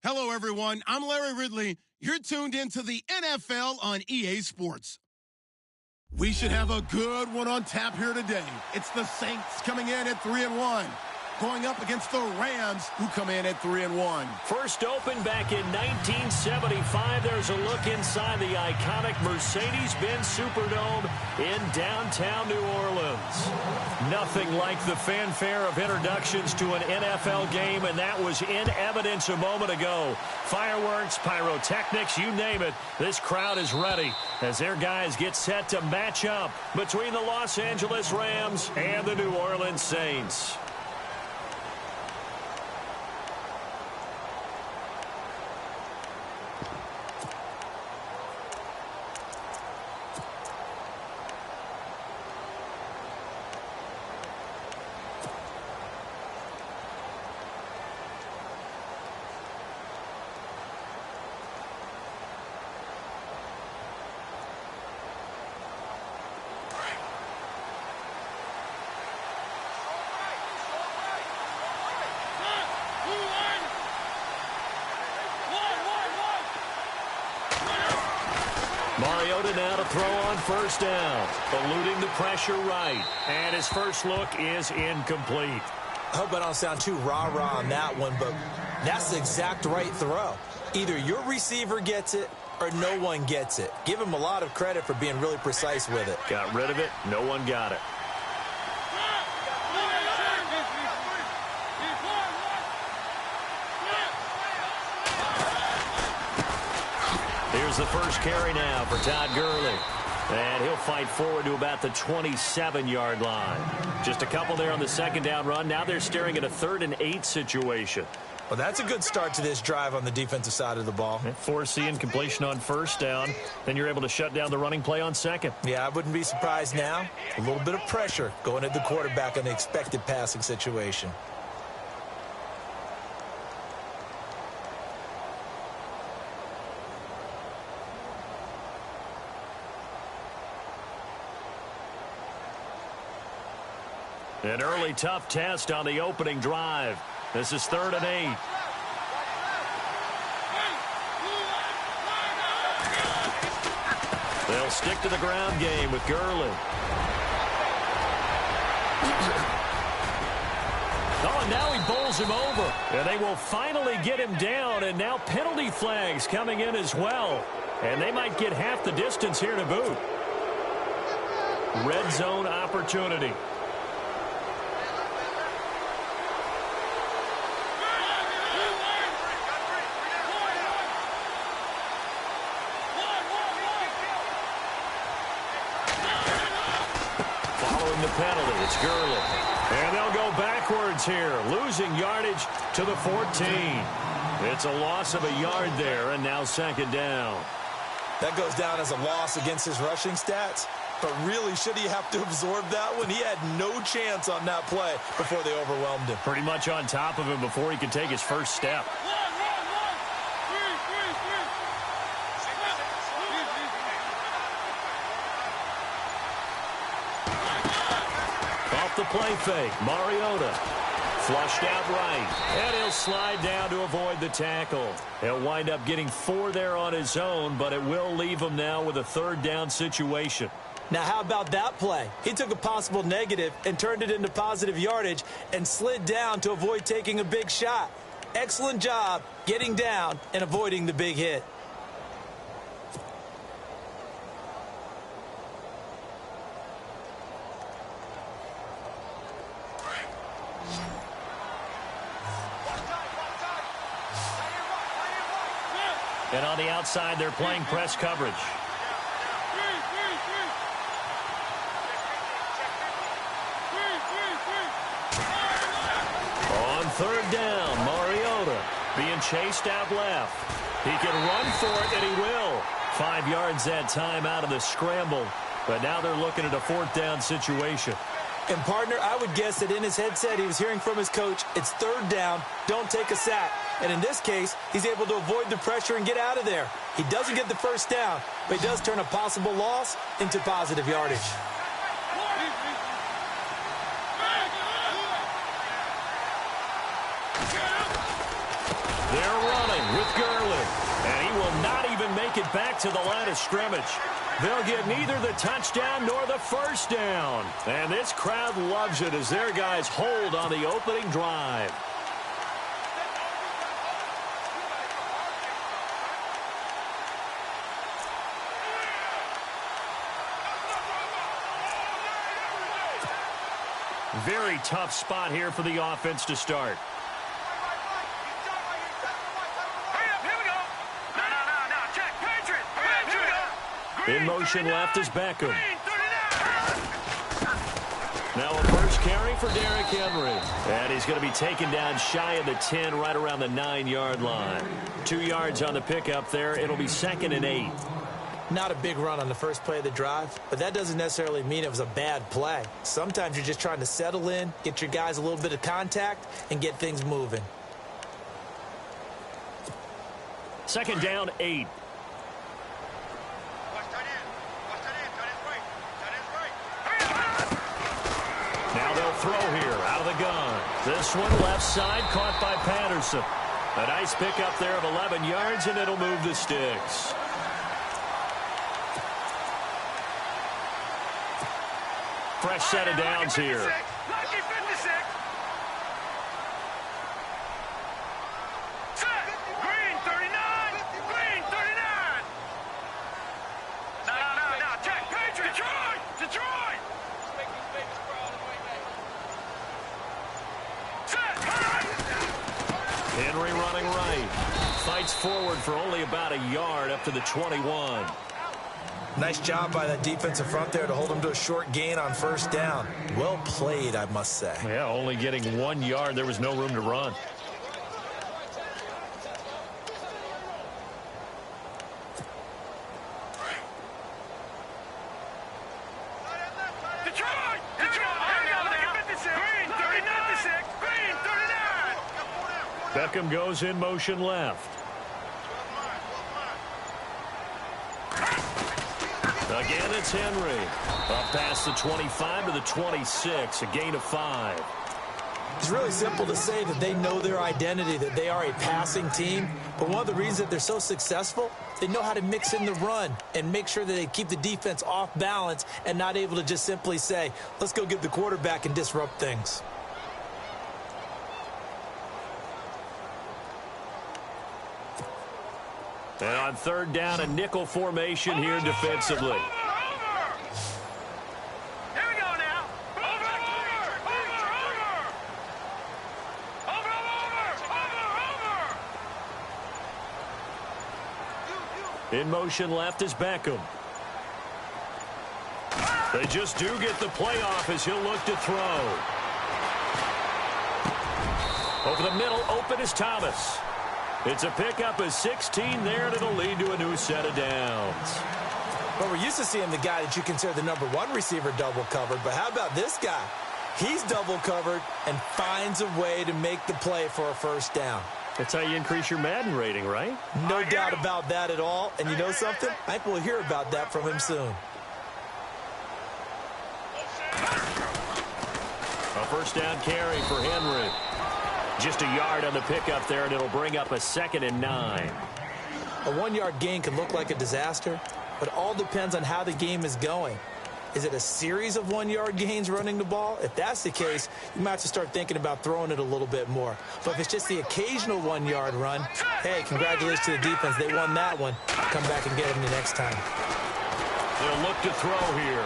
Hello, everyone. I'm Larry Ridley. You're tuned into the NFL on EA Sports. We should have a good one on tap here today. It's the Saints coming in at 3-1, going up against the Rams, who come in at 3-1. First opened back in 1975. There's a look inside the iconic Mercedes-Benz Superdome in downtown New Orleans. Nothing like the fanfare of introductions to an NFL game, and that was in evidence a moment ago. Fireworks, pyrotechnics, you name it. This crowd is ready as their guys get set to match up between the Los Angeles Rams and the New Orleans Saints. Mariota now to throw on first down, eluding the pressure right, and his first look is incomplete. I hope I don't sound too rah-rah on that one, but that's the exact right throw. Either your receiver gets it or no one gets it. Give him a lot of credit for being really precise with it. Got rid of it. No one got it. Here's the first carry now for Todd Gurley. And he'll fight forward to about the 27-yard line. Just a couple there on the second down run. Now they're staring at a 3rd and 8 situation. Well, that's a good start to this drive on the defensive side of the ball. Foreseeing completion on first down. Then you're able to shut down the running play on second. Yeah, I wouldn't be surprised now. A little bit of pressure going at the quarterback in the expected passing situation. An early tough test on the opening drive. This is 3rd and 8. They'll stick to the ground game with Gurley. Oh, and now he bowls him over. And they will finally get him down, and now penalty flags coming in as well. And they might get half the distance here to boot. Red zone opportunity. The penalty, it's Gurley. And they'll go backwards here, losing yardage to the 14. It's a loss of a yard there, and now 2nd down. That goes down as a loss against his rushing stats. But really, should he have to absorb that one? He had no chance on that play before they overwhelmed him. Pretty much on top of him before he could take his first step. The play fake. Mariota flushed out right. And he'll slide down to avoid the tackle. He'll wind up getting 4 there on his own, but it will leave him now with a 3rd down situation. Now, how about that play? He took a possible negative and turned it into positive yardage and slid down to avoid taking a big shot. Excellent job getting down and avoiding the big hit. And on the outside, they're playing press coverage. On 3rd down, Mariota being chased out left. He can run for it, and he will. 5 yards that time out of the scramble. But now they're looking at a 4th down situation. And, partner, I would guess that in his headset he was hearing from his coach, it's 3rd down, don't take a sack. And in this case, he's able to avoid the pressure and get out of there. He doesn't get the first down, but he does turn a possible loss into positive yardage. They're running make it back to the line of scrimmage. They'll get neither the touchdown nor the first down. And this crowd loves it as their guys hold on the opening drive. Very tough spot here for the offense to start. In motion left is Beckham. Now a first carry for Derrick Henry. And he's going to be taken down shy of the 10, right around the 9-yard line. 2 yards on the pickup there. It'll be 2nd and 8. Not a big run on the first play of the drive, but that doesn't necessarily mean it was a bad play. Sometimes you're just trying to settle in, get your guys a little bit of contact, and get things moving. 2nd down, 8. Now they'll throw here out of the gun. This one left side caught by Patterson. A nice pickup there of 11 yards, and it'll move the sticks. Fresh set of downs here. Henry running right. Fights forward for only about a yard up to the 21. Nice job by that defensive front there to hold him to a short gain on first down. Well played, I must say. Yeah, only getting 1 yard. There was no room to run. Beckham goes in motion left. Again, it's Henry. Up past the 25 to the 26, a gain of 5. It's really simple to say that they know their identity, that they are a passing team. But one of the reasons that they're so successful, they know how to mix in the run and make sure that they keep the defense off balance and not able to just simply say, let's go get the quarterback and disrupt things. And on 3rd down, a nickel formation here defensively. In motion left is Beckham. They just do get the play off as he'll look to throw. Over the middle, open is Thomas. It's a pickup of 16 there, and it'll lead to a new set of downs. Well, we're used to seeing the guy that you consider the #1 receiver double covered, but how about this guy? He's double covered and finds a way to make the play for a first down. That's how you increase your Madden rating, right? No doubt about that at all. And you know something? I think we'll hear about that from him soon. A first down carry for Henry. Just a yard on the pickup there, and it'll bring up a 2nd and 9. A 1-yard gain can look like a disaster, but it all depends on how the game is going. Is it a series of 1-yard gains running the ball? If that's the case, you might have to start thinking about throwing it a little bit more. But if it's just the occasional 1-yard run, hey, congratulations to the defense. They won that one. Come back and get them the next time. They'll look to throw here.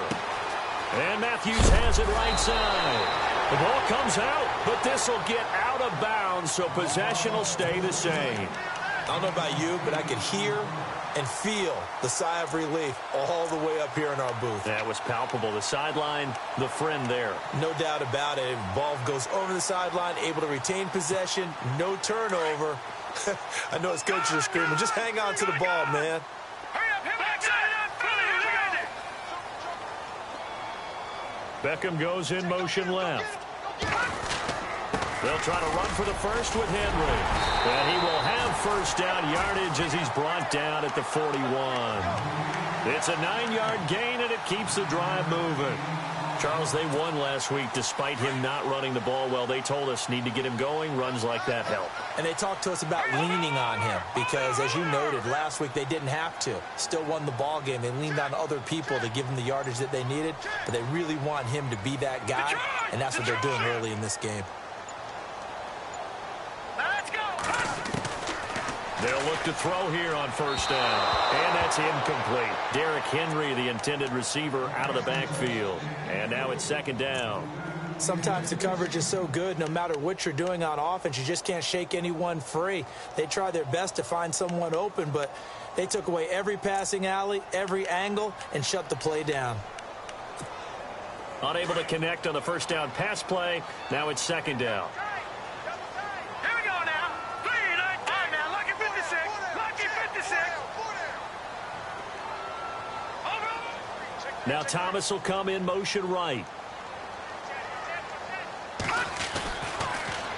And Matthews has it right side. The ball comes out, but this will get out of bounds, so possession will stay the same. I don't know about you, but I could hear and feel the sigh of relief all the way up here in our booth. That was palpable. The sideline, the friend there. No doubt about it. Ball goes over the sideline, able to retain possession, no turnover. I know his coaches are screaming, just hang on to the ball, man. Beckham goes in motion left. They'll try to run for the first with Henry. And he will have first down yardage as he's brought down at the 41. It's a 9-yard gain, and it keeps the drive moving. Charles, they won last week despite him not running the ball well. They told us need to get him going. Runs like that help. And they talked to us about leaning on him because, as you noted, last week they didn't have to. Still won the ball game. They leaned on other people to give them the yardage that they needed, but they really want him to be that guy, and that's what they're doing early in this game. They'll look to throw here on first down. And that's incomplete. Derrick Henry, the intended receiver, out of the backfield. And now it's second down. Sometimes the coverage is so good, no matter what you're doing on offense, you just can't shake anyone free. They try their best to find someone open, but they took away every passing alley, every angle, and shut the play down. Unable to connect on the first down pass play. Now it's second down. Now Thomas will come in motion right.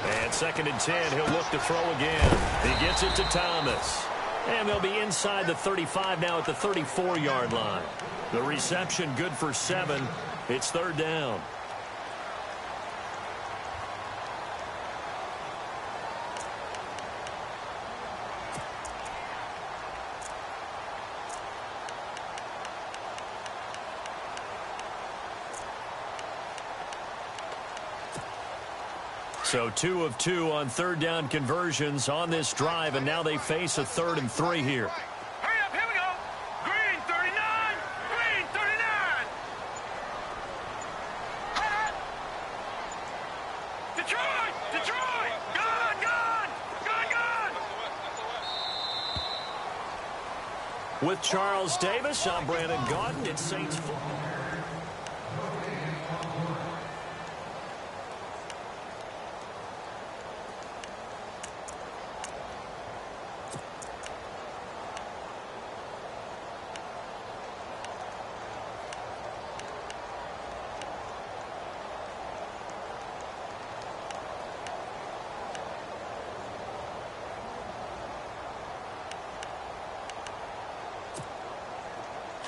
And second and 10, he'll look to throw again. He gets it to Thomas. And they'll be inside the 35 now at the 34-yard line. The reception good for 7. It's third down. So 2 of 2 on third down conversions on this drive, and now they face a 3rd and 3 here. Hurry up, here we go. Green 39, green 39. Detroit, Detroit, gone, gone, gone, gone. With Charles Davis, I'm Brandon Gaudin. It's Saints football.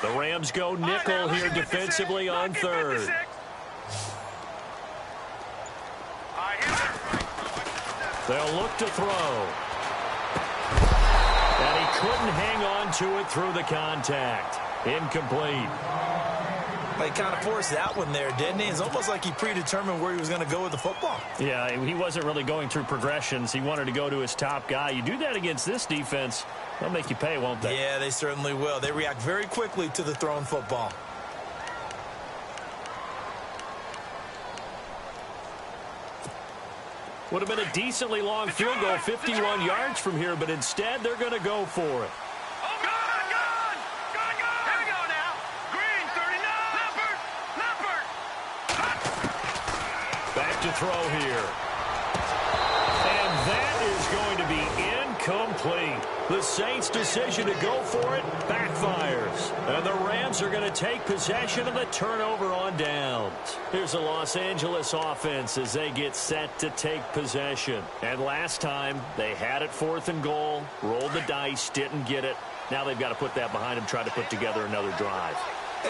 The Rams go nickel here defensively on third. They'll look to throw. And he couldn't hang on to it through the contact. Incomplete. He kind of forced that one there, didn't he? It's almost like he predetermined where he was going to go with the football. Yeah, he wasn't really going through progressions. He wanted to go to his top guy. You do that against this defense, they'll make you pay, won't they? Yeah, they certainly will. They react very quickly to the thrown football. Would have been a decently long field goal, 51 yards from here, but instead they're going to go for it. Back to throw here. And that is going to be incomplete. The Saints' decision to go for it backfires. And the Rams are going to take possession of the turnover on downs. Here's the Los Angeles offense as they get set to take possession. And last time, they had it 4th and goal, rolled the dice, didn't get it. Now they've got to put that behind them, try to put together another drive.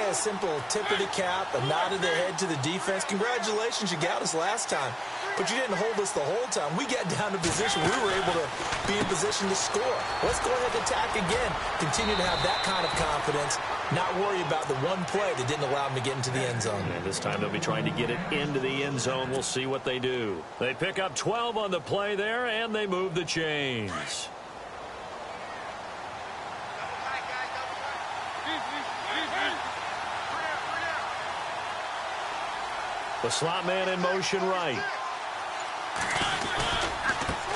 A simple tip of the cap, a nod of the head to the defense. Congratulations, you got us last time. But you didn't hold us the whole time. We got down to position. We were able to be in position to score. Let's go ahead and attack again. Continue to have that kind of confidence. Not worry about the one play that didn't allow them to get into the end zone. And this time they'll be trying to get it into the end zone. We'll see what they do. They pick up 12 on the play there, and they move the chains. The slot man in motion right.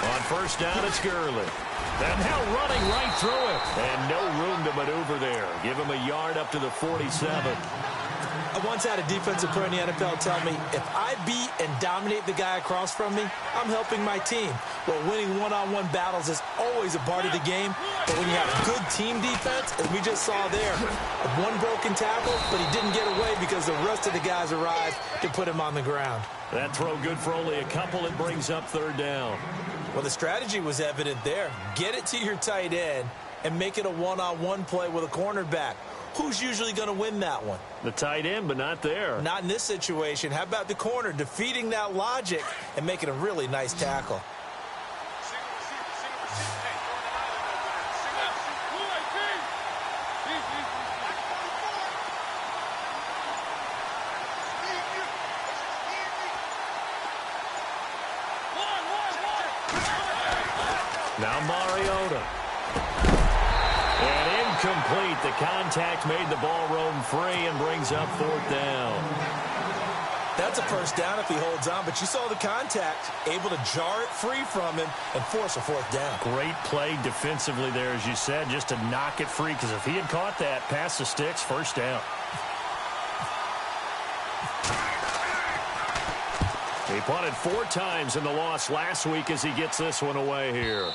On first down, it's Gurley. And now running right through it. And no room to maneuver there. Give him a yard up to the 47. I once had a defensive player in the NFL tell me, if I beat and dominate the guy across from me, I'm helping my team. Well, winning one-on-one battles is always a part of the game. But when you have good team defense, as we just saw there, one broken tackle, but he didn't get away because the rest of the guys arrived to put him on the ground. That throw good for only a couple. It brings up third down. Well, the strategy was evident there. Get it to your tight end and make it a one-on-one play with a cornerback. who's usually going to win that one? The tight end, but not there. Not in this situation. How about the corner defeating that logic and making a really nice tackle? Now Mariota. And incomplete. The contact made the ball roam free and brings up 4th down. That's a first down if he holds on, but you saw the contact, able to jar it free from him and force a 4th down. Great play defensively there, as you said, just to knock it free, because if he had caught that, past the sticks, 1st down. He punted 4 times in the loss last week as he gets this one away here.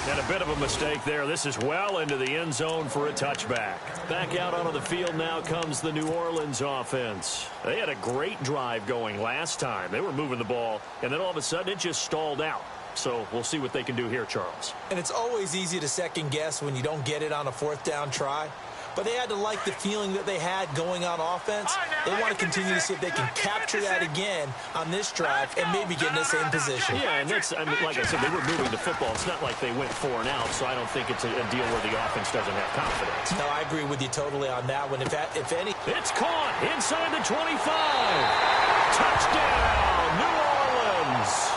And a bit of a mistake there. This is well into the end zone for a touchback. Back out onto the field now comes the New Orleans offense. They had a great drive going last time. They were moving the ball, and then all of a sudden it just stalled out. So we'll see what they can do here, Charles. And it's always easy to second guess when you don't get it on a 4th down try. But they had to like the feeling that they had going on offense. They want to continue to see if they can capture that again on this drive and maybe get in the same position. Yeah, and that's, I mean, like I said, they were moving the football. It's not like they went 4 and out, so I don't think it's a deal where the offense doesn't have confidence. No, I agree with you totally on that one. If any... It's caught inside the 25. Touchdown, New Orleans.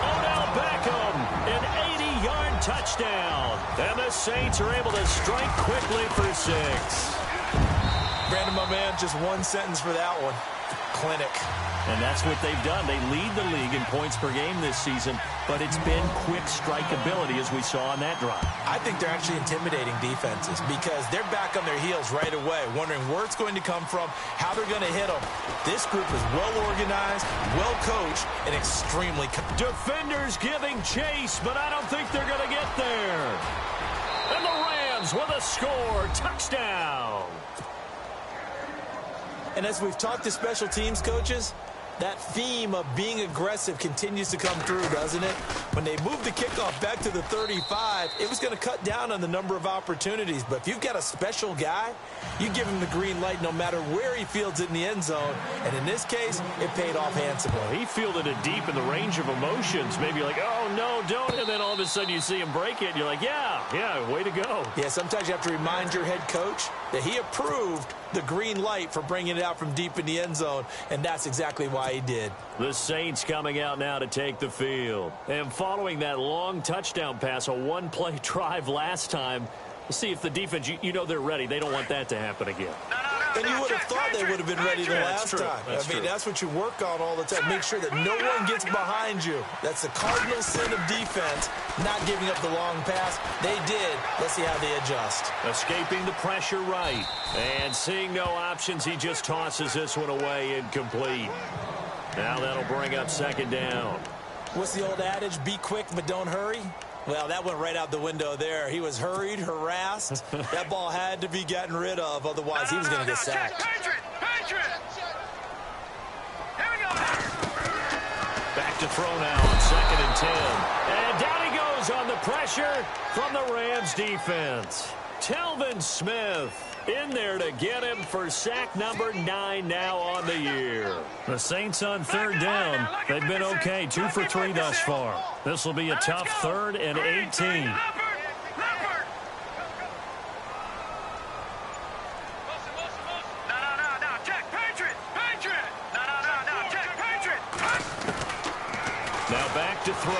Odell Beckham, an 80-yard touchdown. And the Saints are able to strike quickly for 6. Brandon, my man, just one sentence for that one. Clinic. And that's what they've done. They lead the league in points per game this season, but it's been quick strikeability as we saw on that drive. I think they're actually intimidating defenses because they're back on their heels right away, wondering where it's going to come from, how they're going to hit them. This group is well organized, well coached, and extremely... Defenders giving chase, but I don't think they're going to get there. And the Rams with a score. Touchdown. And as we've talked to special teams coaches, that theme of being aggressive continues to come through, doesn't it? When they moved the kickoff back to the 35, it was going to cut down on the number of opportunities. But if you've got a special guy, you give him the green light no matter where he fields it in the end zone. And in this case, it paid off handsomely. Well, he fielded it deep in the range of emotions. Maybe you're like, oh, no, don't. And then all of a sudden you see him break it, and you're like, yeah, way to go. Yeah, sometimes you have to remind your head coach that he approved the green light for bringing it out from deep in the end zone, and that's exactly why he did. The Saints coming out now to take the field. And following that long touchdown pass, a one-play drive last time, we'll see if the defense, you know they're ready. They don't want that to happen again. And you would have thought they would have been ready the last time. That's what you work on all the time. Make sure that no one gets behind you. That's the cardinal sin of defense, not giving up the long pass. They did. Let's see how they adjust. Escaping the pressure right. And seeing no options, he just tosses this one away incomplete. Now that'll bring up 2nd down. What's the old adage? Be quick, but don't hurry. Well, that went right out the window there. He was hurried, harassed. That ball had to be gotten rid of. Otherwise, he was going to get sacked. Patriot! Here we go. Back to throw now on 2nd and 10. And down he goes on the pressure from the Rams defense. Telvin Smith in there to get him for sack number 9 now on the year. The Saints on 3rd down. They've been okay, 2 for 3 thus far. This will be a tough 3rd and 18. Now back to throw.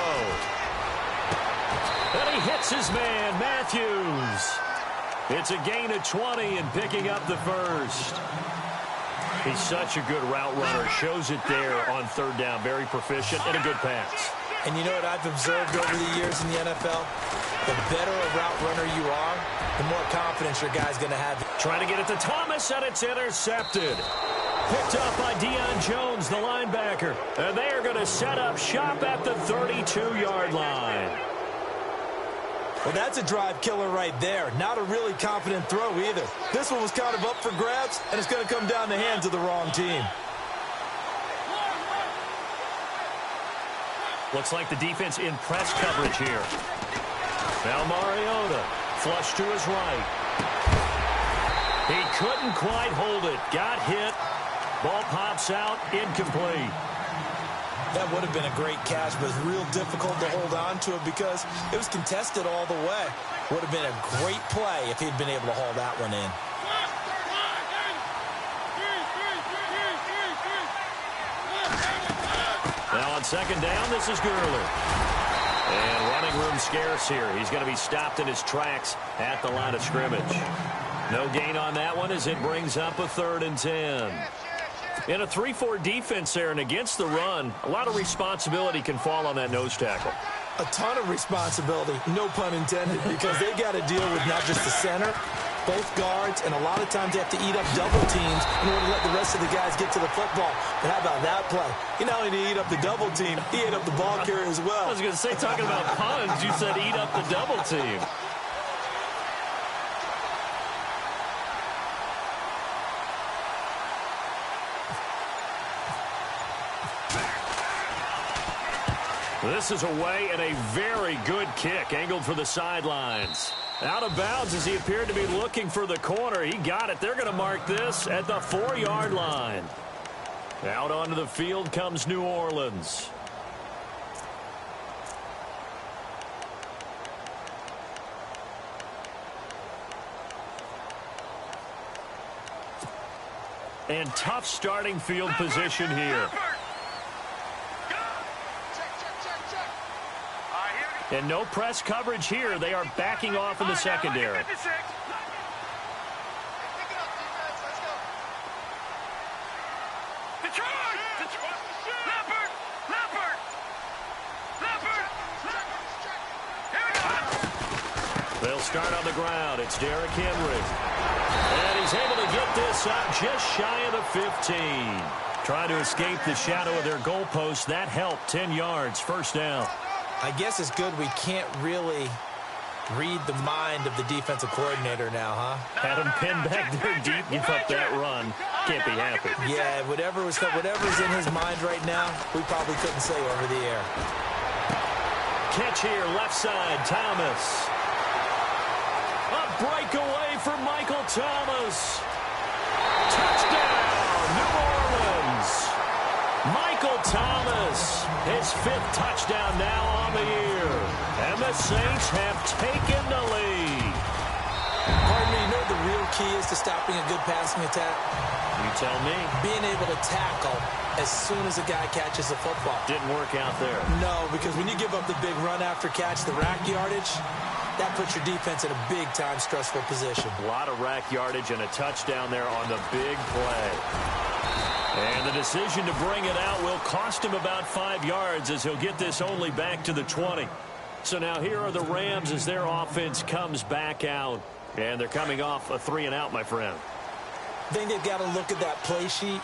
And he hits his man, Matthews. It's a gain of 20 and picking up the 1st. He's such a good route runner. Shows it there on 3rd down. Very proficient and a good pass. And you know what I've observed over the years in the NFL? The better a route runner you are, the more confidence your guy's going to have. Trying to get it to Thomas, and it's intercepted. Picked up by Deion Jones, the linebacker. And they are going to set up shop at the 32-yard line. Well, that's a drive killer right there. Not a really confident throw either. This one was kind of up for grabs, and it's going to come down the hands of the wrong team. Looks like the defense in press coverage here. Now Mariota, flush to his right. He couldn't quite hold it. Got hit. Ball pops out. Incomplete. That would have been a great catch, but it's real difficult to hold on to it because it was contested all the way. Would have been a great play if he'd been able to haul that one in. Now on second down, this is Gurley. And running room scarce here. He's going to be stopped in his tracks at the line of scrimmage. No gain on that one as it brings up a 3rd and 10. In a 3-4 defense there and against the run, a lot of responsibility can fall on that nose tackle. A ton of responsibility, no pun intended, because they got to deal with not just the center, both guards, and a lot of times they have to eat up double teams in order to let the rest of the guys get to the football. But how about that play? He not only did he eat up the double team, he ate up the ball carrier as well. I was going to say, talking about puns, you said eat up the double team. This is away and a very good kick, angled for the sidelines. Out of bounds as he appeared to be looking for the corner. He got it. They're going to mark this at the 4-yard line. Out onto the field comes New Orleans. And tough starting field position here. And no press coverage here. They are backing off in the secondary. They'll start on the ground. It's Derrick Henry. And he's able to get this up just shy of the 15. Trying to escape the shadow of their goalpost. That helped. 10 yards, first down. I guess it's good we can't really read the mind of the defensive coordinator now, huh? Had him pinned back there deep, give up that run. Can't be happy. Yeah, whatever's in his mind right now, we probably couldn't say over the air. Catch here, left side, Thomas. A breakaway for Michael Thomas. Touchdown, New Orleans. Michael Thomas, his 5th touchdown now on the year. And the Saints have taken the lead. Pardon me, you know what the real key is to stopping a good passing attack? You tell me. Being able to tackle as soon as a guy catches the football. Didn't work out there. No, because when you give up the big run after catch, the rack yardage, that puts your defense in a big-time stressful position. A lot of rack yardage and a touchdown there on the big play. And the decision to bring it out will cost him about 5 yards as he'll get this only back to the 20. So now here are the Rams as their offense comes back out. And they're coming off a 3-and-out, my friend. I think they've got to look at that play sheet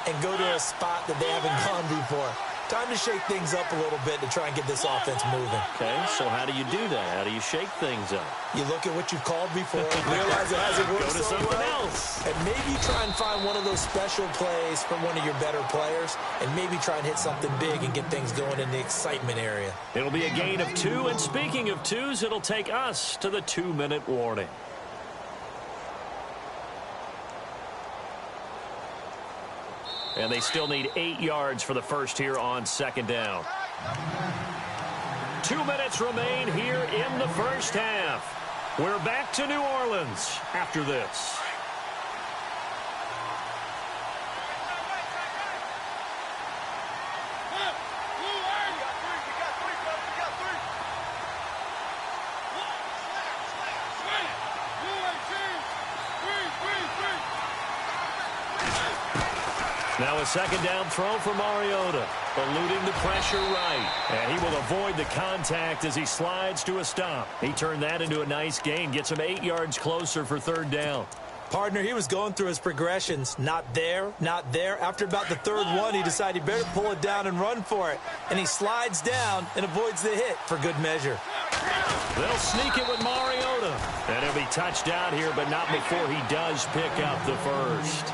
and go to a spot that they haven't gone before. Time to shake things up a little bit to try and get this offense moving. Okay, so how do you do that? How do you shake things up? You look at what you've called before, realize it hasn't worked Go to so something well, else. and maybe try and find one of those special plays from one of your better players, and maybe try and hit something big and get things going in the excitement area. It'll be a gain of 2, and speaking of 2s, it'll take us to the 2-minute warning. And they still need 8 yards for the first here on second down. 2 minutes remain here in the first half. We're back to New Orleans after this. Now a second down throw for Mariota, eluding the pressure right. And he will avoid the contact as he slides to a stop. He turned that into a nice gain, gets him 8 yards closer for third down. Partner, he was going through his progressions. Not there, not there. After about the third one, he decided he better pull it down and run for it. And he slides down and avoids the hit for good measure. They'll sneak it with Mariota. And he'll be touched out here, but not before he does pick up the first.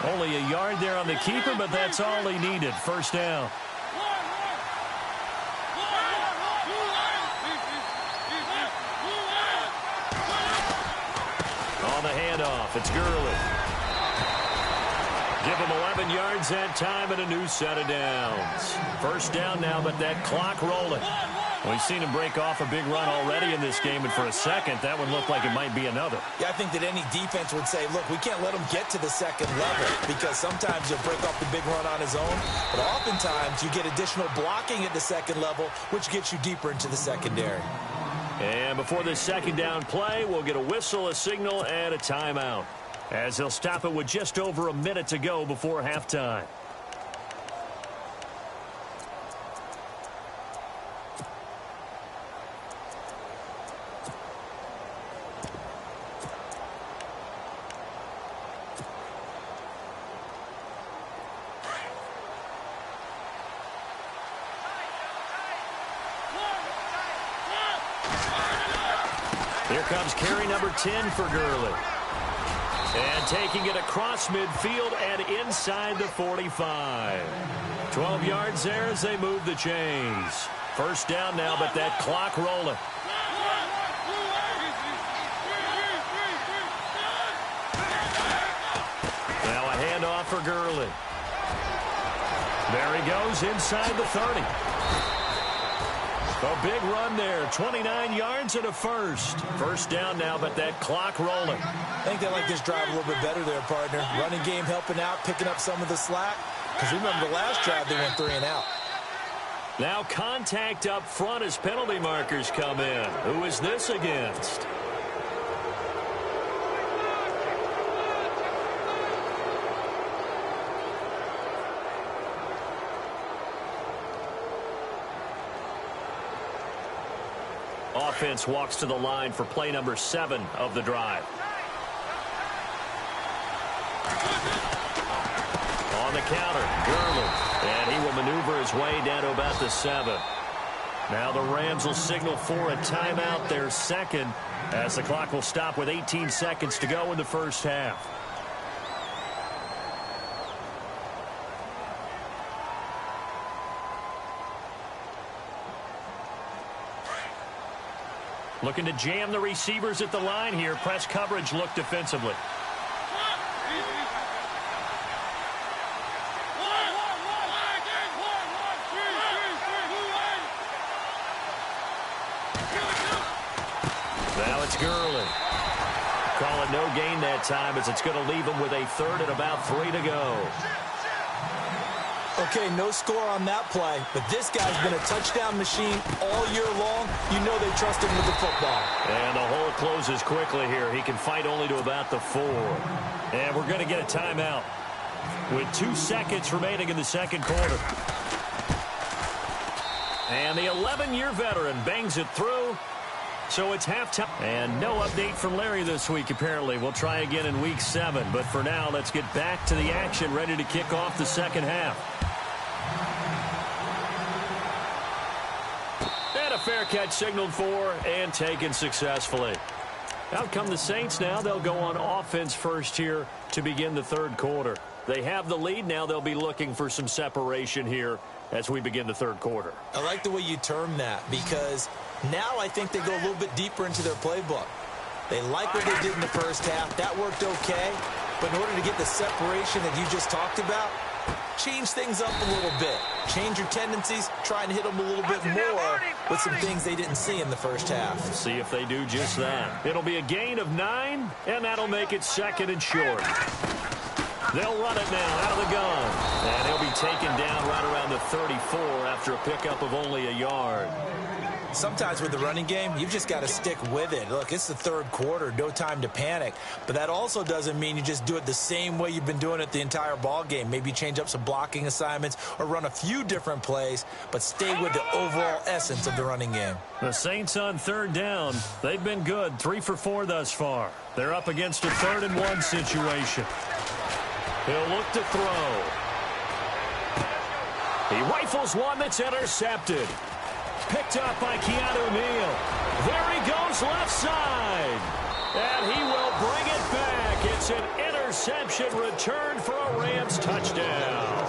Only a yard there on the keeper, but that's all he needed. First down. On the handoff, it's Gurley. Give him 11 yards that time and a new set of downs. First down now, but that clock rolling. We've seen him break off a big run already in this game, and for a second, that one looked like it might be another. Yeah, I think that any defense would say, look, we can't let him get to the second level, because sometimes he'll break off the big run on his own, but oftentimes you get additional blocking at the second level, which gets you deeper into the secondary. And before this second down play, we'll get a whistle, a signal, and a timeout, as he'll stop it with just over a minute to go before halftime. Here comes carry number 10 for Gurley. And taking it across midfield and inside the 45. 12 yards there as they move the chains. First down now, but that clock rolling. Now a handoff for Gurley. There he goes inside the 30. A big run there, 29 yards and a first. First down now, but that clock rolling. I think they like this drive a little bit better there, partner. Running game helping out, picking up some of the slack. Because remember the last drive, they went 3 and out. Now contact up front as penalty markers come in. Who is this against? Offense walks to the line for play number 7 of the drive. On the counter, Gurley. And he will maneuver his way down to about the 7. Now the Rams will signal for a timeout, their second, as the clock will stop with 18 seconds to go in the first half. Looking to jam the receivers at the line here. Press coverage look defensively. Now it's Gurley. Call it no gain that time as it's going to leave him with a third and about 3 to go. Okay, no score on that play, but this guy's been a touchdown machine all year long. You know they trust him with the football. And the hole closes quickly here. He can fight only to about the 4. And we're going to get a timeout with 2 seconds remaining in the second quarter. And the 11-year veteran bangs it through. So it's halftime. And no update from Larry this week, apparently. We'll try again in week 7. But for now, let's get back to the action, ready to kick off the second half. And a fair catch signaled for and taken successfully. Out come the Saints now. They'll go on offense first here to begin the third quarter. They have the lead. Now they'll be looking for some separation here as we begin the third quarter. I like the way you term that, because now I think they go a little bit deeper into their playbook. They like what they did in the first half. That worked okay. But in order to get the separation that you just talked about, change things up a little bit. Change your tendencies, try and hit them a little bit more with some things they didn't see in the first half. See if they do just that. It'll be a gain of 9, and that'll make it second and short. They'll run it now out of the gun. And he'll be taken down right around the 34 after a pickup of only a yard. Sometimes with the running game, you've just got to stick with it. Look, it's the third quarter, no time to panic. But that also doesn't mean you just do it the same way you've been doing it the entire ball game. Maybe change up some blocking assignments or run a few different plays, but stay with the overall essence of the running game. The Saints on third down. They've been good, 3 for 4 thus far. They're up against a 3rd and 1 situation. He'll look to throw. He rifles one that's intercepted. Picked up by Keanu Neal. There he goes left side. And he will bring it back. It's an interception return for a Rams touchdown.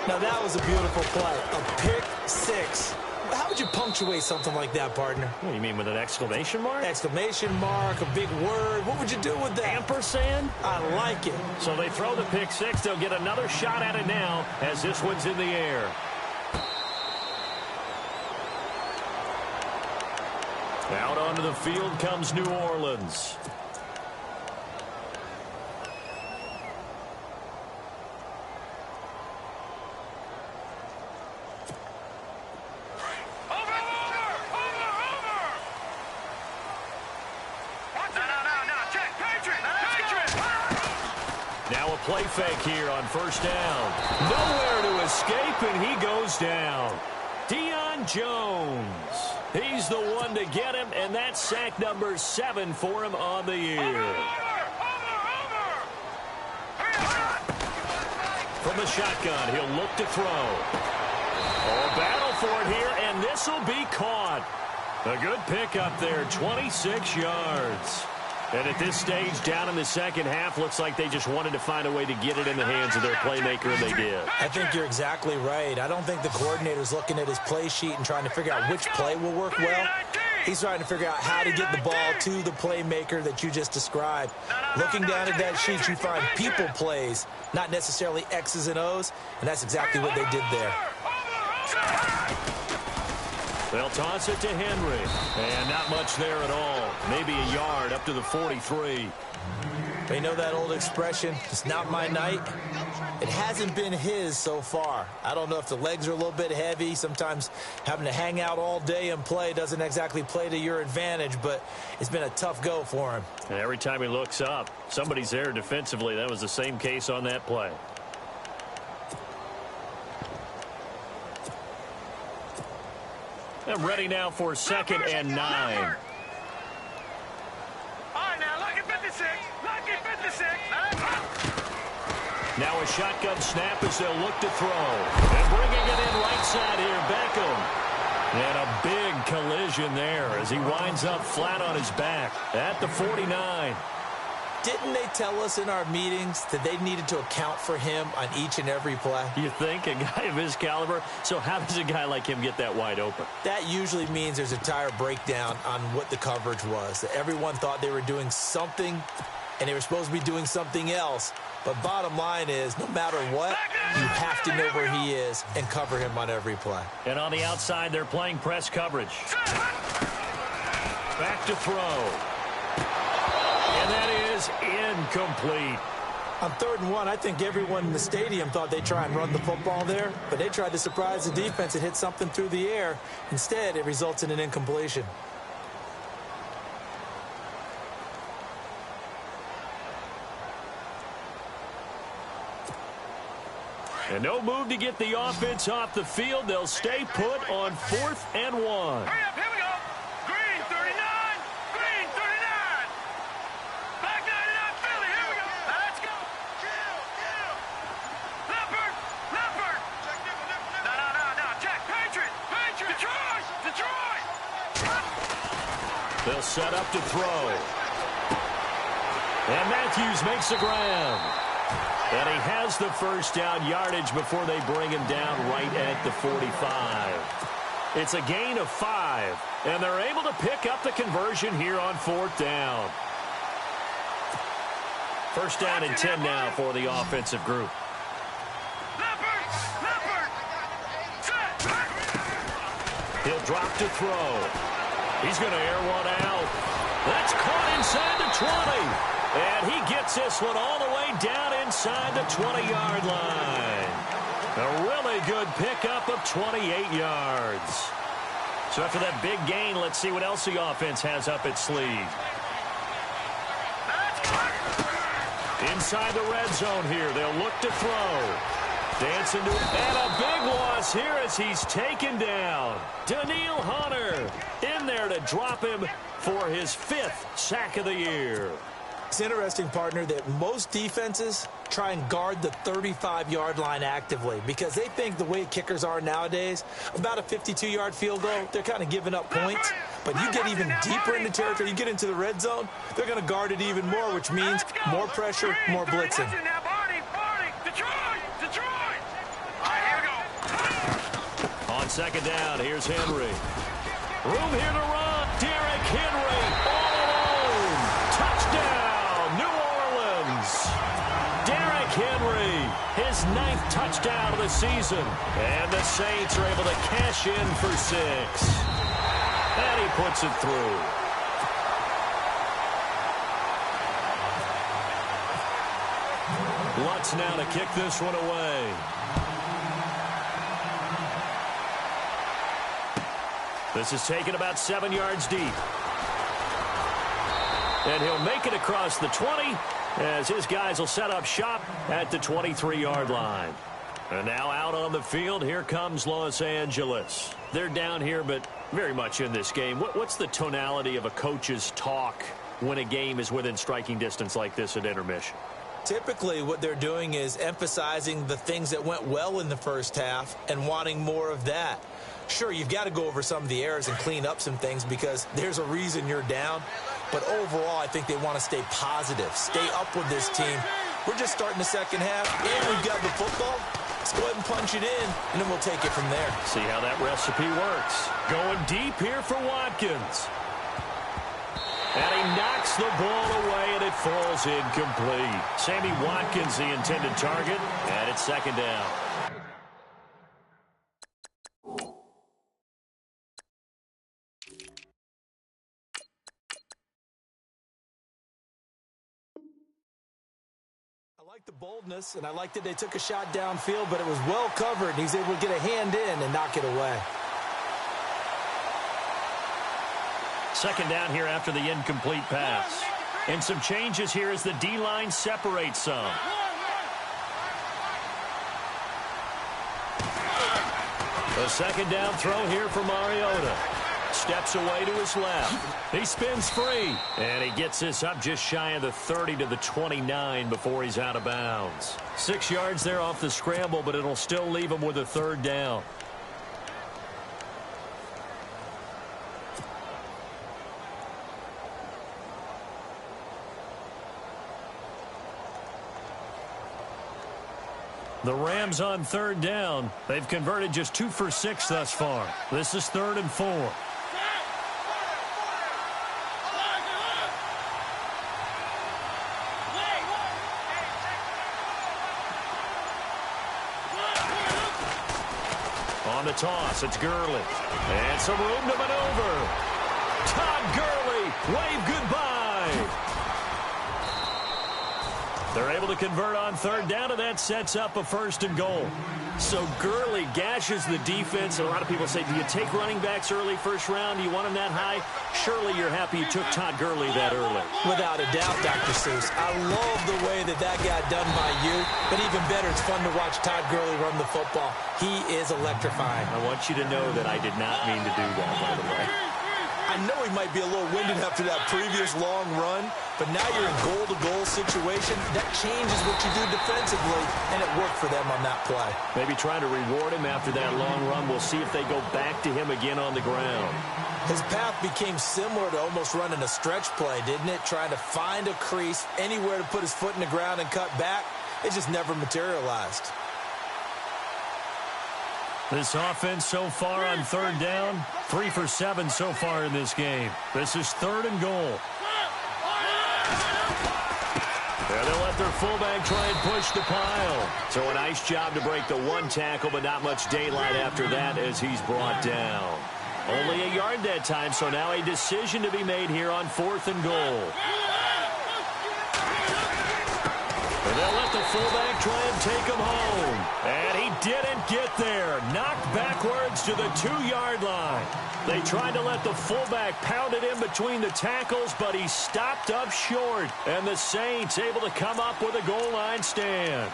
Now that was a beautiful play. A pick 6. How would you punctuate something like that, partner? What do you mean, with an exclamation mark? Exclamation mark, a big word. What would you do with that? Ampersand? I like it. So they throw the pick six. They'll get another shot at it now as this one's in the air. Out onto the field comes New Orleans. Now a play fake here on first down. Nowhere to escape, and he goes down. Deion Jones. He's the one to get him, and that's sack number 7 for him on the year. From the shotgun, he'll look to throw. Oh, battle for it here, and this will be caught. A good pick up there, 26 yards. And at this stage, down in the second half, looks like they just wanted to find a way to get it in the hands of their playmaker, and they did. I think you're exactly right. I don't think the coordinator's looking at his play sheet and trying to figure out which play will work well. He's trying to figure out how to get the ball to the playmaker that you just described. Looking down at that sheet, you find people plays, not necessarily X's and O's, and that's exactly what they did there. They'll toss it to Henry, and not much there at all. Maybe a yard up to the 43. They know that old expression, it's not my night. It hasn't been his so far. I don't know if the legs are a little bit heavy. Sometimes having to hang out all day and play doesn't exactly play to your advantage, but it's been a tough go for him. And every time he looks up, somebody's there defensively. That was the same case on that play. They're ready now for 2nd and 9. All right, now, lucky 56. Lucky 56. Now a shotgun snap as they'll look to throw. And bringing it in right side here, Beckham. And a big collision there as he winds up flat on his back at the 49. Didn't they tell us in our meetings that they needed to account for him on each and every play? You think? A guy of his caliber? So how does a guy like him get that wide open? That usually means there's a tire breakdown on what the coverage was. Everyone thought they were doing something, and they were supposed to be doing something else. But bottom line is, no matter what, you have to know where he is and cover him on every play. And on the outside, they're playing press coverage. Back to throw. And that is incomplete. On 3rd and 1, I think everyone in the stadium thought they'd try and run the football there, but they tried to surprise the defense and hit something through the air. Instead, it results in an incompletion. And no move to get the offense off the field. They'll stay put on 4th and 1. Hurry up, here we go. Green 39. Green 39. Back 99, Philly, here we go. Let's go. Leopard. Leopard. No. Check. Patriot. Detroit. They'll set up to throw. And Matthews makes the ground. And he has the first down yardage before they bring him down right at the 45. It's a gain of 5, and they're able to pick up the conversion here on 4th down. First down and 10 now for the offensive group. Leopard. He'll drop to throw. He's going to air one out. That's caught inside the 20. And he gets this one all the way down inside the 20-yard line. A really good pickup of 28 yards. So after that big gain, let's see what else the offense has up its sleeve. Inside the red zone here, they'll look to throw. Dancing to it, and a big loss here as he's taken down. Daniil Hunter in there to drop him for his 5th sack of the year. It's interesting, partner, that most defenses try and guard the 35-yard line actively because they think the way kickers are nowadays, about a 52-yard field goal, they're kind of giving up points. But you get even deeper into territory, you get into the red zone, they're going to guard it even more, which means more pressure, more blitzing. second down. Here's Henry. Room here to run. Derrick Henry all alone. Touchdown, New Orleans. Derrick Henry, his 9th touchdown of the season. And the Saints are able to cash in for 6. And he puts it through. Lutz now to kick this one away. This is taken about 7 yards deep. And he'll make it across the 20 as his guys will set up shop at the 23-yard line. And now out on the field, here comes Los Angeles. They're down here, but very much in this game. What's the tonality of a coach's talk when a game is within striking distance like this at intermission? Typically, what they're doing is emphasizing the things that went well in the first half and wanting more of that. Sure, you've got to go over some of the errors and clean up some things because there's a reason you're down. But overall, I think they want to stay positive, stay up with this team. We're just starting the second half, and we've got the football. Let's go ahead and punch it in, and then we'll take it from there. See how that recipe works. Going deep here for Watkins. And he knocks the ball away, and it falls incomplete. Sammy Watkins, the intended target, and it's second down. I like the boldness, and I like that they took a shot downfield, but it was well covered, and he's able to get a hand in and knock it away. Second down here after the incomplete pass. And some changes here as the D-line separates some. A second down throw here for Mariota. Steps away to his left. He spins free. And he gets this up just shy of the 30 to the 29 before he's out of bounds. 6 yards there off the scramble, but it'll still leave him with a third down. The Rams on third down. They've converted just 2 for 6 thus far. This is 3rd and 4. On the toss, it's Gurley. And some room to maneuver. Todd Gurley, wave goodbye. They're able to convert on third down, and that sets up a 1st and goal. So Gurley gashes the defense. A lot of people say, do you take running backs early first round? Do you want them that high? Surely you're happy you took Todd Gurley that early. Without a doubt, Dr. Seuss. I love the way that got done by you. But even better, it's fun to watch Todd Gurley run the football. He is electrifying. I want you to know that I did not mean to do that, by the way. I know he might be a little winded after that previous long run, but now you're in goal-to-goal situation. That changes what you do defensively, and it worked for them on that play. Maybe trying to reward him after that long run. We'll see if they go back to him again on the ground. His path became similar to almost running a stretch play, didn't it? Trying to find a crease, anywhere to put his foot in the ground and cut back. It just never materialized. This offense so far on third down, 3 for 7 so far in this game. This is 3rd and goal. And they'll let their fullback try and push the pile. So a nice job to break the 1 tackle, but not much daylight after that as he's brought down. Only a yard that time, so now a decision to be made here on 4th and goal. And they'll let the fullback try and take him home. And he didn't get there. Knocked backwards to the 2-yard line. They tried to let the fullback pound it in between the tackles, but he stopped up short. And the Saints able to come up with a goal line stand.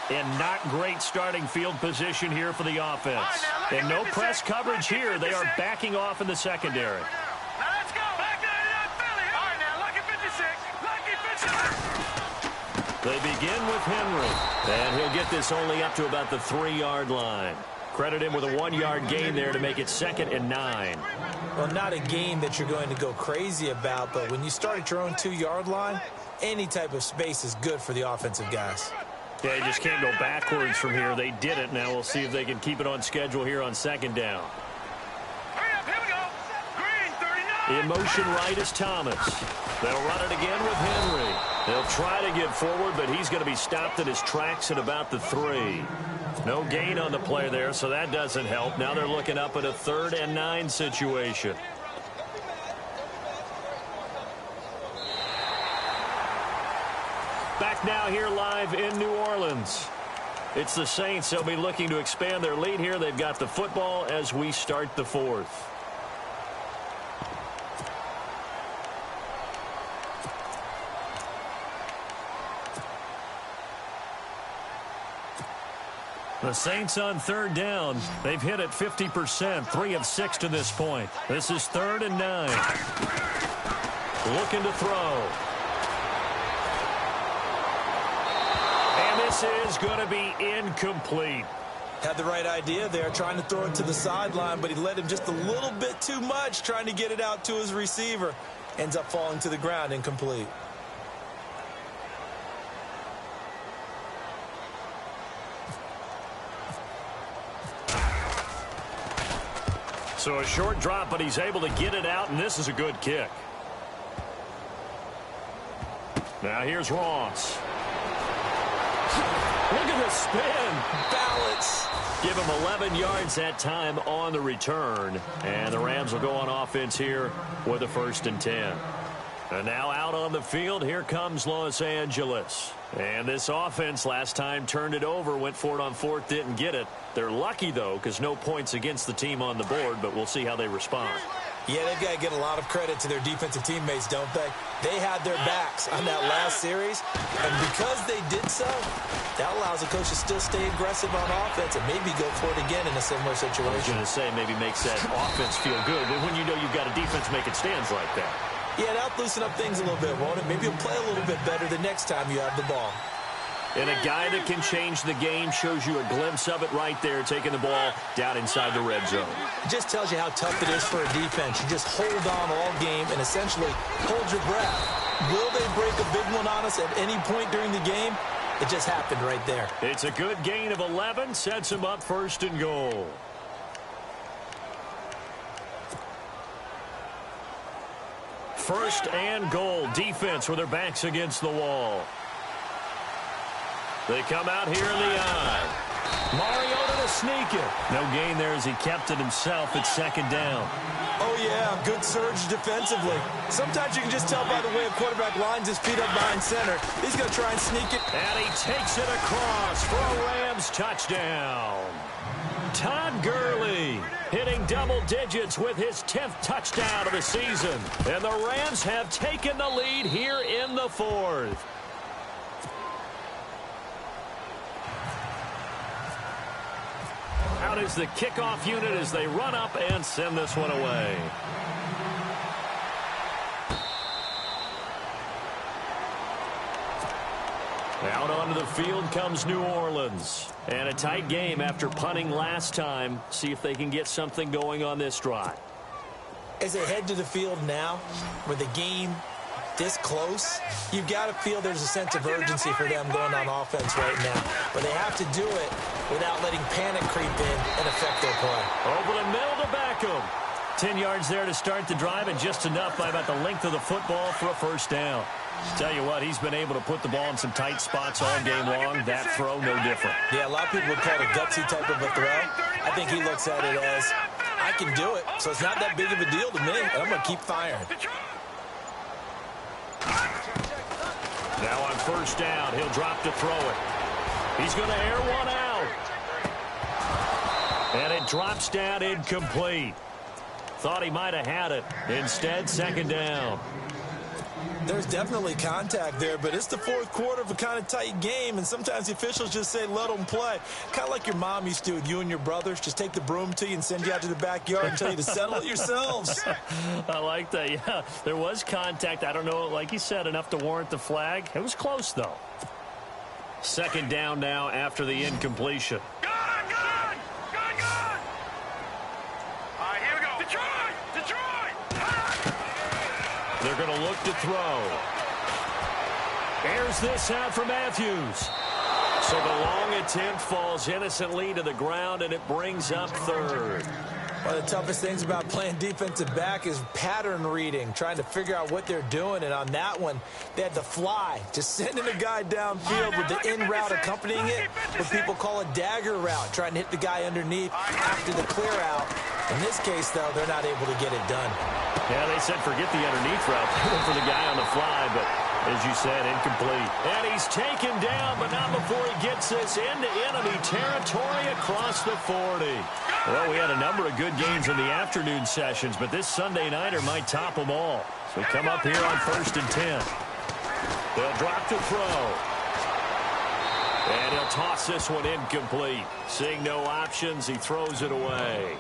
And not great starting field position here for the offense. And no press coverage here. They are backing off in the secondary. Now let's go. Back 99 Philly. All right, now, lucky 56. Lucky 56. They begin with Henry. And he'll get this only up to about the 3-yard line. Credit him with a 1-yard gain there to make it 2nd and 9. Well, not a gain that you're going to go crazy about, but when you start at your own 2-yard line, any type of space is good for the offensive guys. Yeah, you just can't go backwards from here. They did it. Now we'll see if they can keep it on schedule here on 2nd down. Hurry up, here we go. Green, 39. In motion right is Thomas. They'll run it again with Henry. They'll try to get forward, but he's going to be stopped in his tracks at about the 3. No gain on the play there, so that doesn't help. Now they're looking up at a 3rd and 9 situation. Back now here live in New Orleans. It's the Saints. They'll be looking to expand their lead here. They've got the football as we start the 4th. The Saints on 3rd down. They've hit it 50%, 3 of 6 to this point. This is 3rd and 9. Looking to throw. And this is going to be incomplete. Had the right idea there, trying to throw it to the sideline, but he led him just a little bit too much, trying to get it out to his receiver. Ends up falling to the ground, incomplete. So a short drop, but he's able to get it out, and this is a good kick. Now here's Ross. Look at the spin. Balance. Give him 11 yards that time on the return. And the Rams will go on offense here with a 1st and 10. And now out on the field, here comes Los Angeles. And this offense last time turned it over, went for it on 4th, didn't get it. They're lucky, though, because no points against the team on the board, but we'll see how they respond. Yeah, they've got to get a lot of credit to their defensive teammates, don't they? They had their backs on that last series, and because they did so, that allows the coach to still stay aggressive on offense and maybe go for it again in a similar situation. I was going to say maybe makes that offense feel good, but when you know you've got a defense making stands like that. Yeah, that'll loosen up things a little bit, won't it? Maybe you'll play a little bit better the next time you have the ball. And a guy that can change the game shows you a glimpse of it right there, taking the ball down inside the red zone. It just tells you how tough it is for a defense. You just hold on all game and essentially hold your breath. Will they break a big one on us at any point during the game? It just happened right there. It's a good gain of 11, sets him up 1st and goal. First and goal, defense with their backs against the wall. They come out here in the eye. Mariota to sneak it. No gain there as he kept it himself at 2nd down. Oh, yeah, good surge defensively. Sometimes you can just tell by the way a quarterback lines his feet up behind center. He's going to try and sneak it. And he takes it across for a Rams touchdown. Todd Gurley hitting double digits with his 10th touchdown of the season. And the Rams have taken the lead here in the 4th. Out is the kickoff unit as they run up and send this one away. Out onto the field comes New Orleans. And a tight game after punting last time. See if they can get something going on this drive. As they head to the field now, with the game this close, you've got to feel there's a sense of urgency for them going on offense right now. But they have to do it without letting panic creep in and affect their play. Over the middle to Beckham. 10 yards there to start the drive, and just enough by about the length of the football for a 1st down. Tell you what, he's been able to put the ball in some tight spots all game long. That throw, no different. Yeah, a lot of people would call it a gutsy type of a throw. I think he looks at it as, I can do it, so it's not that big of a deal to me, and I'm going to keep firing. Now on 1st down, he'll drop to throw it. He's going to air one out. And it drops down incomplete. Thought he might have had it. Instead, 2nd down. There's definitely contact there, but it's the 4th quarter of a kind of tight game, and sometimes the officials just say, let them play. Kind of like your mom used to with you and your brothers. Just take the broom to you and send you out to the backyard and tell you to settle it yourselves. I like that, yeah. There was contact. I don't know, like you said, enough to warrant the flag. It was close, though. 2nd down now after the incompletion. Gun! Gun! Gun! Gun! They're going to look to throw. Airs this out for Matthews. So the long attempt falls innocently to the ground, and it brings up third. One of the toughest things about playing defensive back is pattern reading, trying to figure out what they're doing. And on that one, they had the fly, just sending a guy downfield with the in route accompanying it, what people call a dagger route, trying to hit the guy underneath after the clear out. In this case, though, they're not able to get it done. Yeah, they said forget the underneath route. They went for the guy on the fly, but as you said, incomplete. And he's taken down, but not before he gets this into enemy territory across the 40. Well, we had a number of good games in the afternoon sessions, but this Sunday nighter might top them all. So we come up here on 1st and 10. They'll drop to throw. And he'll toss this one incomplete. Seeing no options, he throws it away.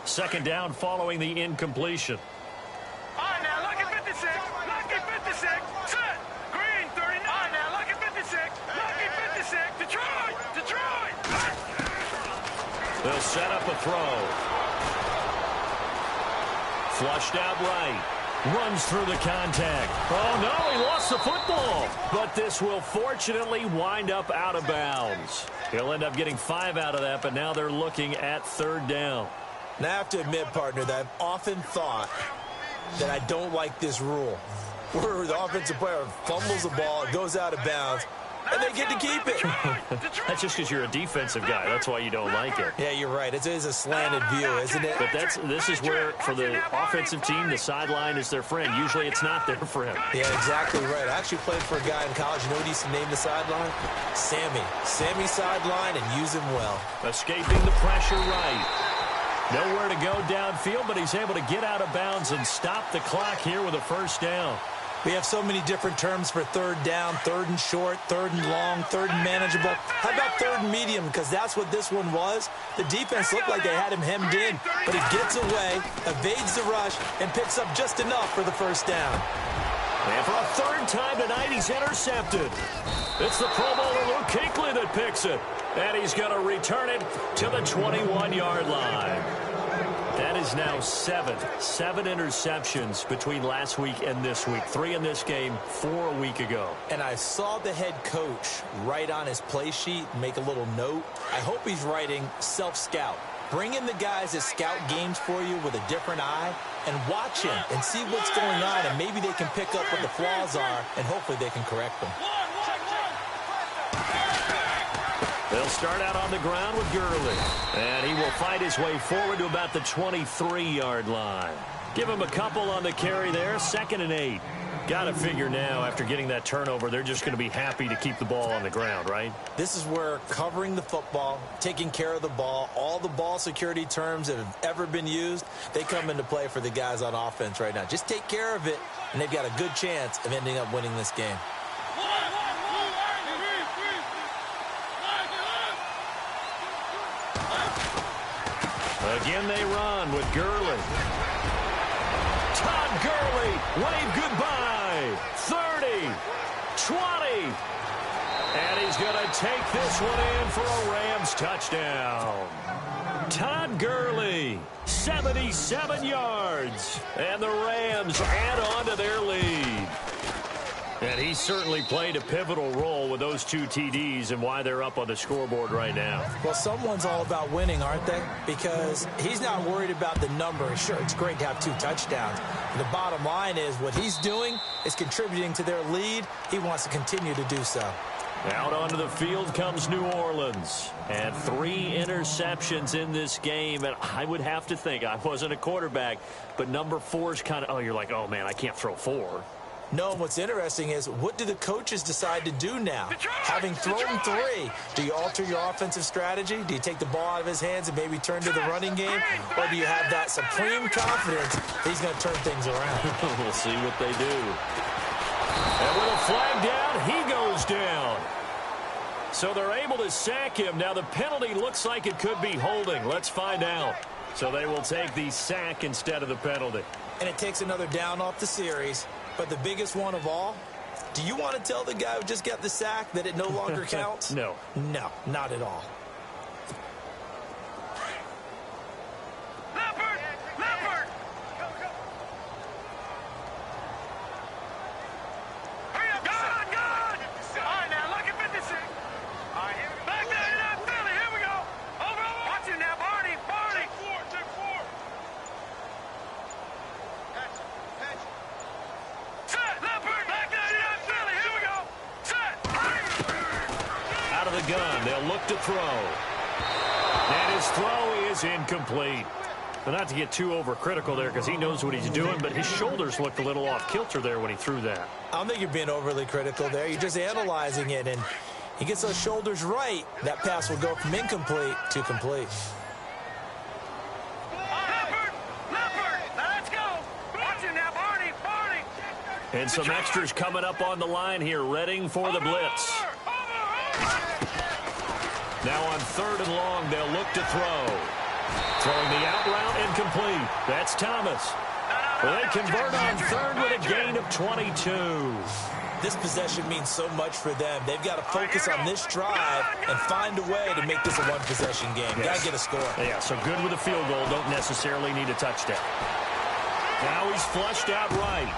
Second down following the incompletion. All right, now, lucky 56. Lucky 56. Set. Green, 39. All right, now, lucky 56. Lucky 56. Detroit. Detroit. They'll set up a throw. Flushed out right. Runs through the contact. Oh, no, he lost the football. But this will fortunately wind up out of bounds. He'll end up getting 5 out of that, but now they're looking at 3rd down. Now, I have to admit, partner, that I've often thought that I don't like this rule, where the offensive player fumbles the ball, it goes out of bounds, and they get to keep it. That's just because you're a defensive guy. That's why you don't like it. Yeah, you're right. It is a slanted view, isn't it? But this is where, for the offensive team, the sideline is their friend. Usually it's not their friend. Yeah, exactly right. I actually played for a guy in college. You know what he used to name the sideline? Sammy. Sammy sideline, and use him well. Escaping the pressure right. Nowhere to go downfield, but he's able to get out of bounds and stop the clock here with a 1st down. We have so many different terms for 3rd down, 3rd and short, 3rd and long, 3rd and manageable. How about 3rd and medium? Because that's what this one was. The defense looked like they had him hemmed in, but he gets away, evades the rush, and picks up just enough for the 1st down. And for a 3rd time tonight, he's intercepted. It's the Pro Bowler Luke Kuechly that picks it. And he's going to return it to the 21-yard line. That is now 7 interceptions between last week and this week. 3 in this game, 4 a week ago. And I saw the head coach write on his play sheet, make a little note. I hope he's writing self-scout. Bring in the guys that scout games for you with a different eye and watch him and see what's going on, and maybe they can pick up what the flaws are, and hopefully they can correct them. They'll start out on the ground with Gurley. And he will fight his way forward to about the 23-yard line. Give him a couple on the carry there. 2nd and 8. Got to figure now, after getting that turnover, they're just going to be happy to keep the ball on the ground, right? This is where covering the football, taking care of the ball, all the ball security terms that have ever been used, they come into play for the guys on offense right now. Just take care of it, and they've got a good chance of ending up winning this game. Again, they run with Gurley. Todd Gurley, wave goodbye. 30, 20. And he's going to take this one in for a Rams touchdown. Todd Gurley, 77 yards. And the Rams add on to their lead. And he certainly played a pivotal role with those 2 TDs and why they're up on the scoreboard right now. Well, someone's all about winning, aren't they? Because he's not worried about the number. Sure, it's great to have 2 touchdowns. The bottom line is what he's doing is contributing to their lead. He wants to continue to do so. Out onto the field comes New Orleans. And 3 interceptions in this game. And I would have to think, I wasn't a quarterback, but number 4 is kind of, oh, you're like, oh, man, I can't throw 4. No, what's interesting is what do the coaches decide to do now? Having thrown 3, do you alter your offensive strategy? Do you take the ball out of his hands and maybe turn to the running game? Or do you have that supreme confidence that he's going to turn things around? We'll see what they do. And with a flag down, he goes down. So they're able to sack him. Now the penalty looks like it could be holding. Let's find out. So they will take the sack instead of the penalty. And it takes another down off the series. But the biggest one of all, do you want to tell the guy who just got the sack that it no longer counts? No. No, not at all. Gun. They'll look to throw. And his throw is incomplete. But not to get too overcritical there because he knows what he's doing, but his shoulders looked a little off kilter there when he threw that. I don't think you're being overly critical there. You're just analyzing it, and he gets those shoulders right. That pass will go from incomplete to complete. And some extras coming up on the line here, readying for the blitz. Now on 3rd and long, they'll look to throw. Throwing the out route incomplete. That's Thomas. Well, they convert on 3rd with a gain of 22. This possession means so much for them. They've got to focus on this drive and find a way to make this a one-possession game. Yes. Got to get a score. Yeah, so good with a field goal. Don't necessarily need a touchdown. Now he's flushed out right.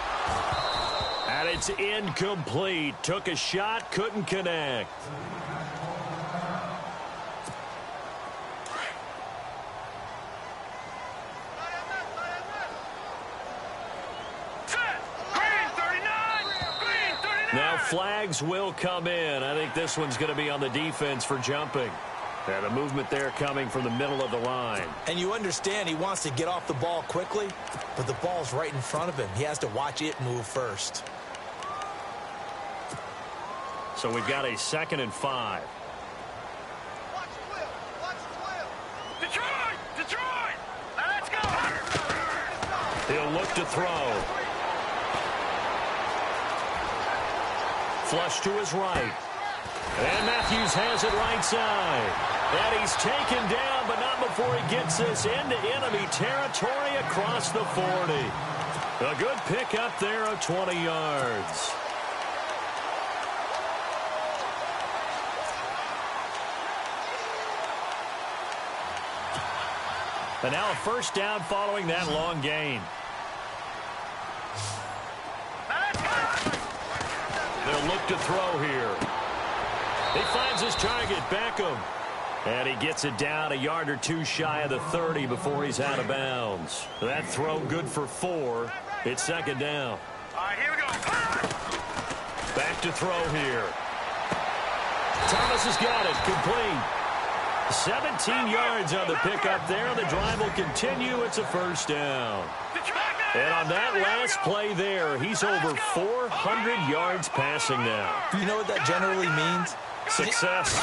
And it's incomplete. Took a shot, couldn't connect. Now flags will come in. I think this one's going to be on the defense for jumping. And a movement there coming from the middle of the line. And you understand he wants to get off the ball quickly, but the ball's right in front of him. He has to watch it move first. So we've got a 2nd and 5. Detroit! Let's go! He'll look to throw. Flush to his right. And Matthews has it right side. And he's taken down, but not before he gets this into enemy territory across the 40. A good pickup there of 20 yards. And now a 1st down following that long gain. They'll look to throw here. He finds his target, Beckham. And he gets it down a yard or two shy of the 30 before he's out of bounds. That throw good for 4. It's 2nd down. All right, here we go. Back to throw here. Thomas has got it. Complete. 17 yards on the pickup there. The drive will continue. It's a 1st down. And on that last play there, he's over 400 yards passing now. You know what that generally means? Success.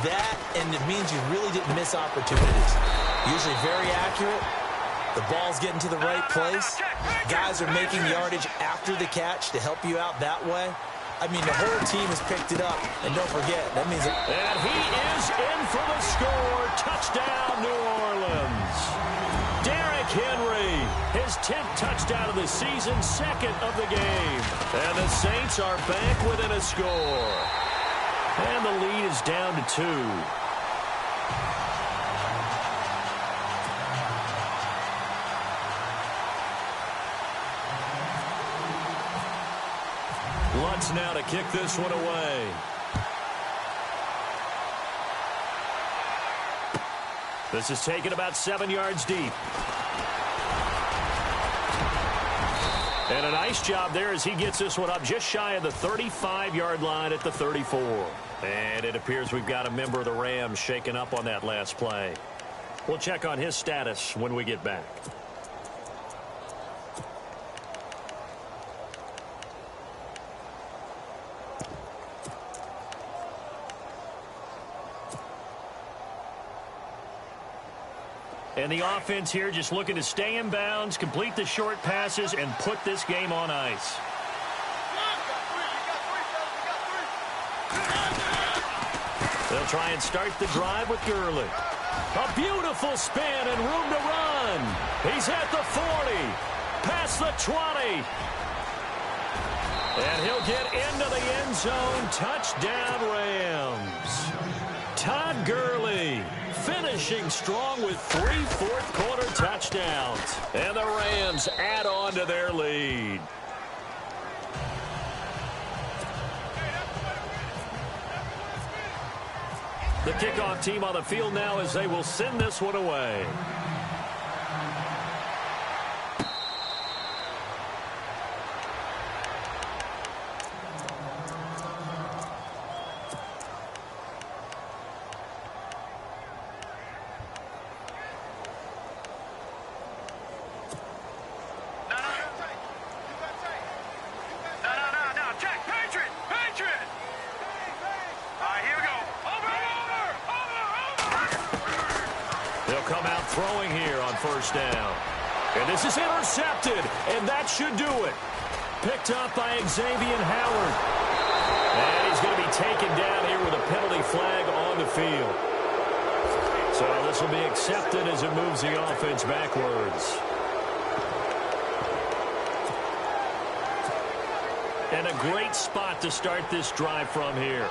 That, and it means you really didn't miss opportunities. Usually very accurate. The ball's getting to the right place. Guys are making yardage after the catch to help you out that way. I mean, the whole team has picked it up. And don't forget, that means... And he is in for the score. Touchdown, New Orleans. Derrick Henry, his 10th touchdown of the season, 2nd of the game. And the Saints are back within a score. And the lead is down to 2. Lutz now to kick this one away. This is taken about 7 yards deep. And a nice job there as he gets this one up just shy of the 35-yard line at the 34. And it appears we've got a member of the Rams shaken up on that last play. We'll check on his status when we get back. And the offense here just looking to stay in bounds, complete the short passes, and put this game on ice. They'll try and start the drive with Gurley. A beautiful spin and room to run. He's at the 40, past the 20. And he'll get into the end zone. Touchdown, Rams. Todd Gurley finishing strong with 3 fourth-quarter touchdowns. And the Rams add on to their lead. The kickoff team on the field now as they will send this one away. Throwing here on first down. And this is intercepted, and that should do it. Picked up by Xavier Howard. And he's going to be taken down here with a penalty flag on the field. So this will be accepted as it moves the offense backwards. And a great spot to start this drive from here.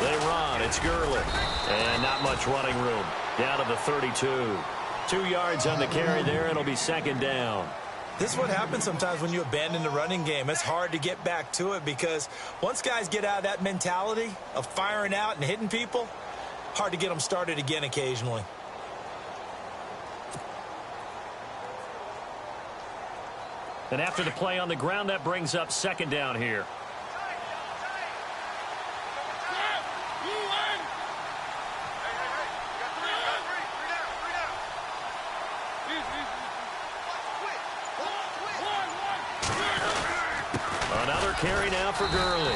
They run. It's Gurley. And not much running room. Down to the 32. 2 yards on the carry there. It'll be second down. This is what happens sometimes when you abandon the running game. It's hard to get back to it because once guys get out of that mentality of firing out and hitting people, hard to get them started again occasionally. And after the play on the ground, that brings up second down here. Another carry now for Gurley.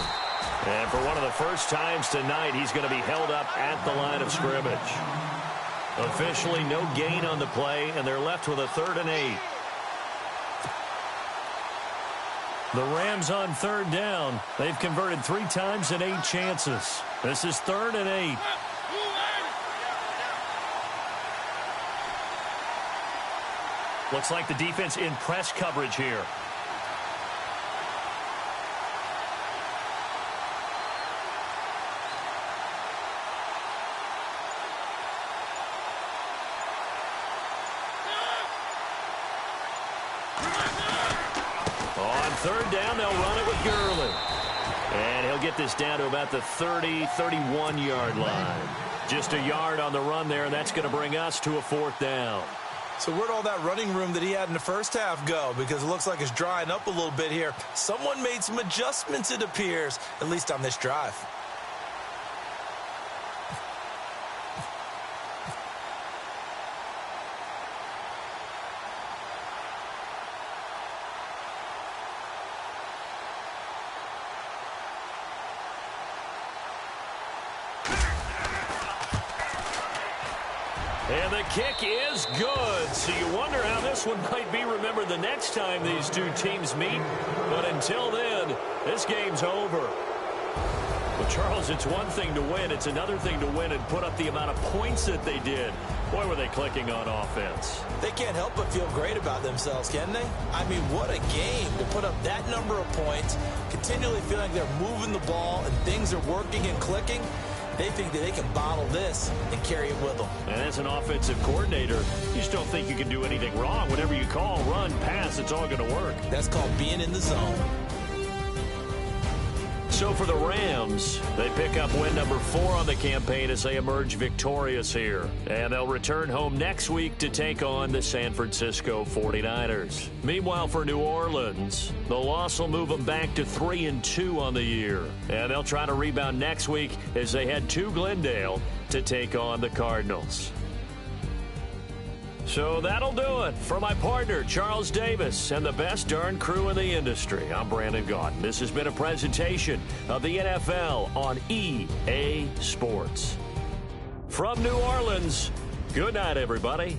And for one of the first times tonight, he's going to be held up at the line of scrimmage. Officially no gain on the play, and they're left with a 3rd and 8. The Rams on 3rd down. They've converted 3 times in 8 chances. This is 3rd and 8. Looks like the defense in press coverage here. On 3rd down, they'll run it with Gurley. And he'll get this down to about the 30, 31-yard line. Just a yard on the run there, and that's going to bring us to a 4th down. So where'd all that running room that he had in the first half go? Because it looks like it's drying up a little bit here. Someone made some adjustments, it appears, at least on this drive. And the kick is good. So you wonder how this one might be remembered the next time these two teams meet. But until then, this game's over. Well, Charles, it's one thing to win. It's another thing to win and put up the amount of points that they did. Boy, were they clicking on offense. They can't help but feel great about themselves, can they? I mean, what a game to put up that number of points, continually feeling like they're moving the ball and things are working and clicking. They think that they can bottle this and carry it with them. And as an offensive coordinator, you just don't think you can do anything wrong. Whatever you call, run, pass, it's all going to work. That's called being in the zone. So for the Rams, they pick up win number 4 on the campaign as they emerge victorious here. And they'll return home next week to take on the San Francisco 49ers. Meanwhile, for New Orleans, the loss will move them back to 3-2 on the year. And they'll try to rebound next week as they head to Glendale to take on the Cardinals. So that'll do it. For my partner, Charles Davis, and the best darn crew in the industry, I'm Brandon Gaudin. This has been a presentation of the NFL on EA Sports. From New Orleans, good night, everybody.